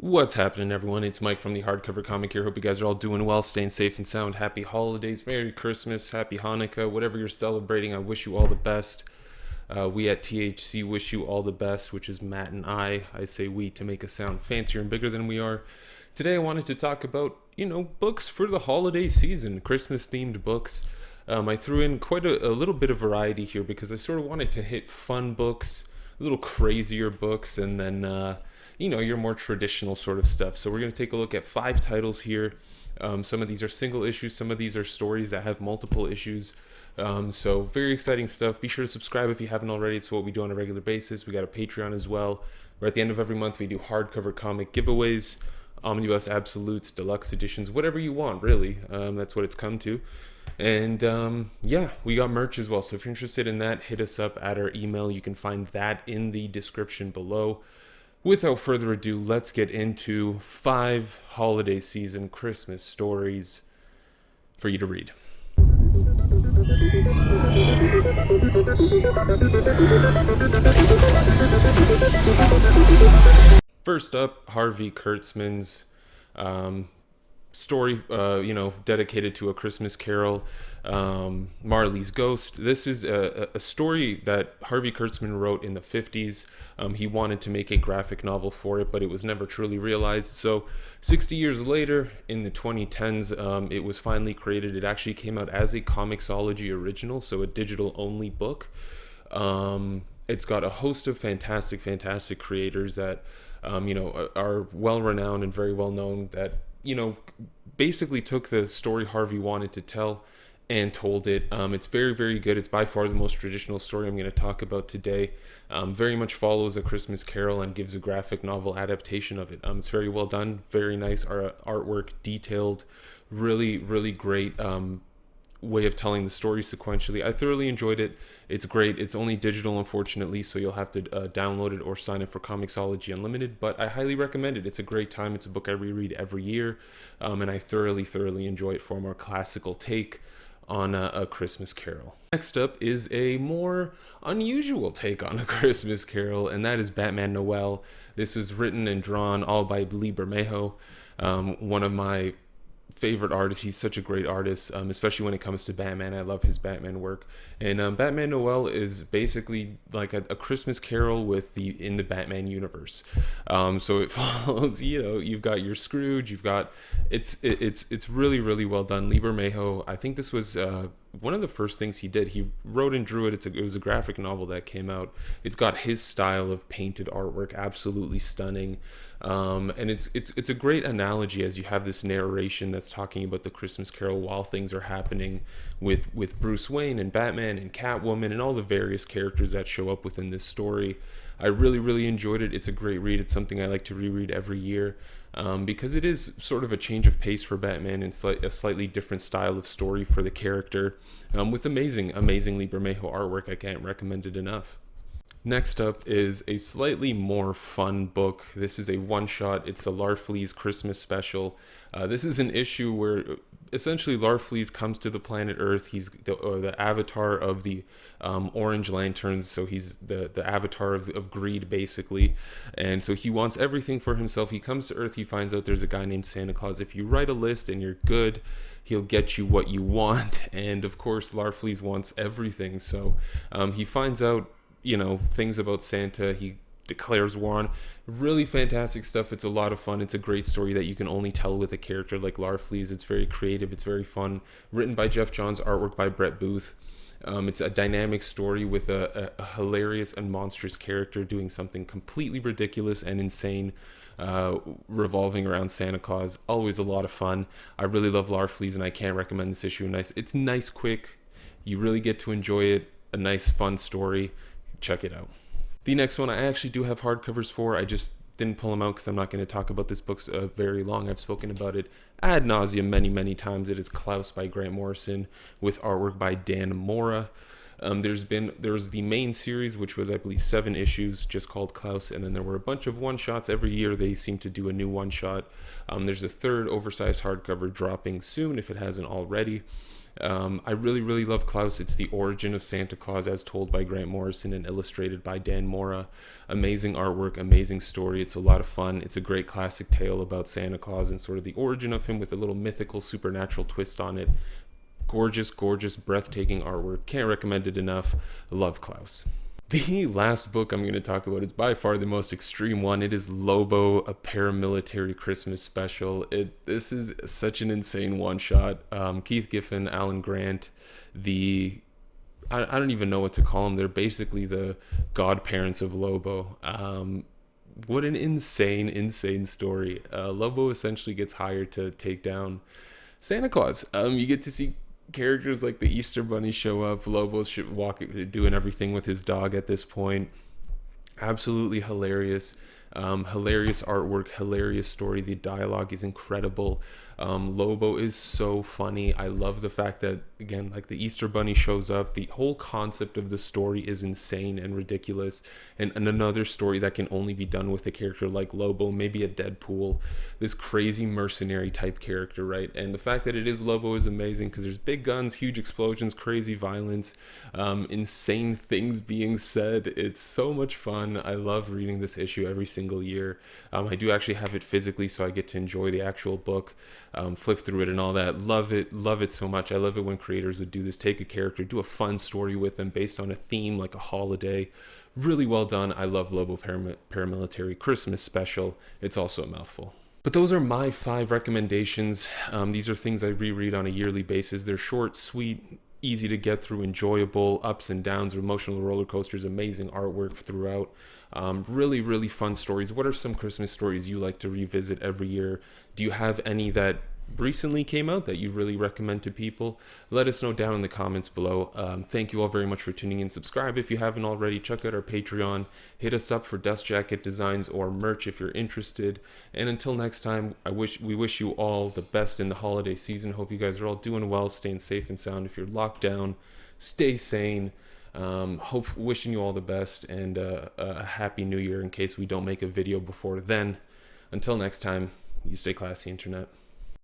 What's happening, everyone? It's Mike from the Hardcover Comic here. Hope you guys are all doing well, staying safe and sound. Happy holidays, Merry Christmas, Happy Hanukkah, whatever you're celebrating. I wish you all the best. We at THC wish you all the best, which is Matt and I. I say we to make us sound fancier and bigger than we are. Today, I wanted to talk about, books for the holiday season, Christmas-themed books. I threw in quite a little bit of variety here because I sort of wanted to hit fun books, a little crazier books, and then your more traditional sort of stuff. So we're going to take a look at 5 titles here. Some of these are single issues, some of these are stories that have multiple issues. So very exciting stuff. Be sure to subscribe if you haven't already. It's what we do on a regular basis. We got a Patreon as well, where at the end of every month we do hardcover comic giveaways, omnibus absolutes, deluxe editions, whatever you want, really. That's what it's come to. And we got merch as well. So if you're interested in that, hit us up at our email. You can find that in the description below. Without further ado, let's get into 5 holiday season Christmas stories for you to read. First up, Harvey Kurtzman's story, dedicated to A Christmas Carol, Marley's Ghost. This is a story that Harvey Kurtzman wrote in the 50s. He wanted to make a graphic novel for it, but it was never truly realized. So 60 years later, in the 2010s, it was finally created. It actually came out as a Comixology original, so a digital-only book. It's got a host of fantastic creators that, are well-renowned and very well-known that, basically took the story Harvey wanted to tell and told it. It's very good. It's by far the most traditional story I'm going to talk about today. Very much follows A Christmas Carol and gives a graphic novel adaptation of it. It's very well done, very nice artwork, detailed, really great way of telling the story sequentially. I thoroughly enjoyed it. It's great. It's only digital, unfortunately, so you'll have to download it or sign up for Comixology Unlimited, but I highly recommend it. It's a great time. It's a book I reread every year, and I thoroughly enjoy it for a more classical take on a Christmas Carol. Next up is a more unusual take on A Christmas Carol, and that is Batman Noel. This is written and drawn all by Lee Bermejo, one of my favorite artist. He's such a great artist, especially when it comes to Batman. I love his Batman work. And Batman Noel is basically like a Christmas Carol in the Batman universe. So it follows, you've got your Scrooge, it's really well done. Lee Bermejo, I think this was one of the first things he did. He wrote and drew it. It was a graphic novel that came out. It's got his style of painted artwork, absolutely stunning. And it's a great analogy as you have this narration that's talking about the Christmas Carol while things are happening with Bruce Wayne and Batman and Catwoman and all the various characters that show up within this story. I really enjoyed it. It's a great read. It's something I like to reread every year, because it is sort of a change of pace for Batman and a slightly different style of story for the character, with amazing Lee Bermejo artwork. I can't recommend it enough. Next up is a slightly more fun book. This is a one-shot. It's the Larfleeze Christmas Special. This is an issue where essentially Larfleeze comes to the planet Earth. He's the avatar of the Orange Lanterns, so he's the avatar of greed, basically. And so he wants everything for himself. He comes to Earth. He finds out there's a guy named Santa Claus. If you write a list and you're good, he'll get you what you want. And of course, Larfleeze wants everything. So he finds out things about Santa. He declares war on. Really fantastic stuff. It's a lot of fun. It's a great story that you can only tell with a character like Larfleeze. It's very creative. It's very fun. Written by Jeff Johns, artwork by Brett Booth. It's a dynamic story with a hilarious and monstrous character doing something completely ridiculous and insane, revolving around Santa Claus. Always a lot of fun. I really love Larfleeze, and I can't recommend this issue. It's nice, quick. You really get to enjoy it. A nice, fun story. Check it out. The next one I actually do have hardcovers for. I just didn't pull them out because I'm not going to talk about this book very long. I've spoken about it ad nauseum many times. It is Klaus by Grant Morrison with artwork by Dan Mora. There was the main series, which was, I believe, 7 issues, just called Klaus, and then there were a bunch of one-shots. Every year they seem to do a new one-shot. There's a 3rd oversized hardcover dropping soon, if it hasn't already. I really love Klaus. It's the origin of Santa Claus as told by Grant Morrison and illustrated by Dan Mora. Amazing artwork, amazing story. It's a lot of fun. It's a great classic tale about Santa Claus and sort of the origin of him with a little mythical supernatural twist on it. Gorgeous, breathtaking artwork. Can't recommend it enough. Love Klaus. The last book I'm going to talk about is by far the most extreme one. It is Lobo, a paramilitary Christmas special. This is such an insane one-shot. Keith Giffen, Alan Grant, I don't even know what to call them. They're basically the godparents of Lobo. What an insane story. Lobo essentially gets hired to take down Santa Claus. You get to see characters like the Easter Bunny show up. Lobo's doing everything with his dog at this point. Absolutely hilarious. Hilarious artwork, hilarious story. The dialogue is incredible. Lobo is so funny. I love the fact that, again, like the Easter Bunny shows up. The whole concept of the story is insane and ridiculous. And another story that can only be done with a character like Lobo, maybe a Deadpool, this crazy mercenary type character, right? And the fact that it is Lobo is amazing because there's big guns, huge explosions, crazy violence, insane things being said. It's so much fun. I love reading this issue every single year. I do actually have it physically, so I get to enjoy the actual book, flip through it and all that. Love it so much. I love it when creators would do this, take a character, do a fun story with them based on a theme like a holiday. Really well done. I love Lobo Paramilitary Christmas Special. It's also a mouthful. But those are my 5 recommendations. These are things I reread on a yearly basis. They're short, sweet, easy to get through, enjoyable, ups and downs, emotional roller coasters, amazing artwork throughout. Really fun stories. What are some Christmas stories you like to revisit every year? Do you have any that recently came out that you really recommend to people? Let us know down in the comments below. Thank you all very much for tuning in. Subscribe if you haven't already. Check out our Patreon. Hit us up for dust jacket designs or merch if you're interested. And until next time, we wish you all the best in the holiday season. Hope you guys are all doing well, staying safe and sound. If you're locked down, stay sane. Wishing you all the best and a happy new year in case we don't make a video before then. Until next time, you stay classy, internet.